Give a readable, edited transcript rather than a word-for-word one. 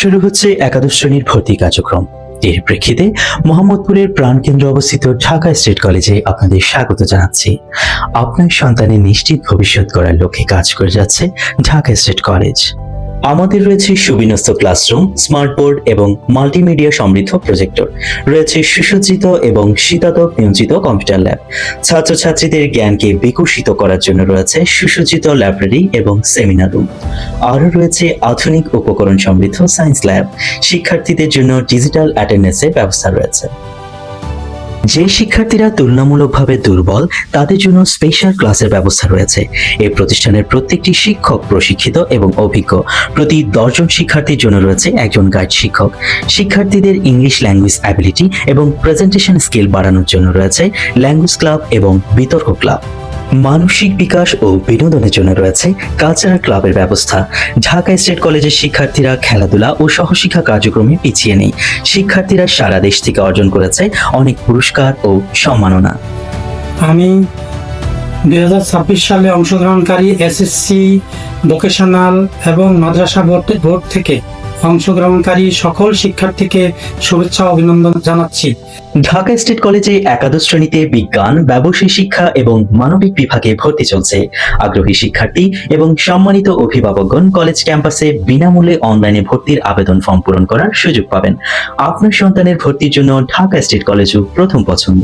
শুরু হচ্ছে একাদশ শ্রেণীর ভর্তি কার্যক্রম। এর প্রেক্ষিতে মোহাম্মদপুরের প্রাণকেন্দ্রে অবস্থিত ঢাকা স্টেট কলেজে আপনাদের স্বাগত জানাচ্ছি। আপনার সন্তানের নিশ্চিত ভবিষ্যৎ করার লক্ষ্যে কাজ করে যাচ্ছে ঢাকা স্টেট কলেজ। আমাদের রয়েছে সুবিন্যস্ত ক্লাসরুম, স্মার্ট বোর্ড এবং মাল্টিমিডিয়া সমৃদ্ধ প্রজেক্টর, রয়েছে সুসজ্জিত এবং শীতাতপ নিয়ন্ত্রিত কম্পিউটার ল্যাব। ছাত্রছাত্রীদের জ্ঞানকে বিকশিত করার জন্য রয়েছে সুসজ্জিত লাইব্রেরি এবং সেমিনার রুম। আরও রয়েছে আধুনিক উপকরণ সমৃদ্ধ সায়েন্স ল্যাব। শিক্ষার্থীদের জন্য ডিজিটাল অ্যাটেন্ডেন্সের ব্যবস্থা রয়েছে। যে শিক্ষার্থীরা তুলনামূলকভাবে দুর্বল, তাদের জন্য স্পেশাল ক্লাসের ব্যবস্থা রয়েছে। এই প্রতিষ্ঠানের প্রত্যেকটি শিক্ষক প্রশিক্ষিত এবং অভিজ্ঞ। প্রতি 10 জন শিক্ষার্থীর জন্য রয়েছে একজন গাইড শিক্ষক। শিক্ষার্থীদের ইংলিশ ল্যাঙ্গুয়েজ অ্যাবিলিটি এবং প্রেজেন্টেশন স্কিল বাড়ানোর জন্য রয়েছে ল্যাঙ্গুয়েজ ক্লাব এবং বিতর্ক ক্লাব। মানসিক বিকাশ ও বিনোদনের জন্য রয়েছে কালচারাল ক্লাবের ব্যবস্থা। ঢাকা স্টেট কলেজের শিক্ষার্থীরা খেলাধুলা ও সহশিক্ষা কার্যক্রমে পিছিয়ে নেই। শিক্ষার্থীরা সারা দেশ থেকে অর্জন করেছে অনেক পুরস্কার ও সম্মাননা। আমি 2026 সালে অংশগ্রহণকারী এসএসসি, ভোকেশনাল এবং মাদ্রাসা বোর্ড থেকে অংশগ্রহণকারী সকল শিক্ষার্থীকে শুভেচ্ছা ও অভিনন্দন জানাচ্ছি। ঢাকা স্টেট কলেজে একাদশ শ্রেণীতে বিজ্ঞান, ব্যবসায়ী শিক্ষা এবং মানবিক বিভাগে ভর্তি চলছে। আগ্রহী শিক্ষার্থী এবং সম্মানিত অভিভাবকগণ কলেজ ক্যাম্পাসে বিনামূল্যে অনলাইনে ভর্তির আবেদন ফর্ম পূরণ করার সুযোগ পাবেন। আপনার সন্তানের ভর্তির জন্য ঢাকা স্টেট কলেজও প্রথম পছন্দ।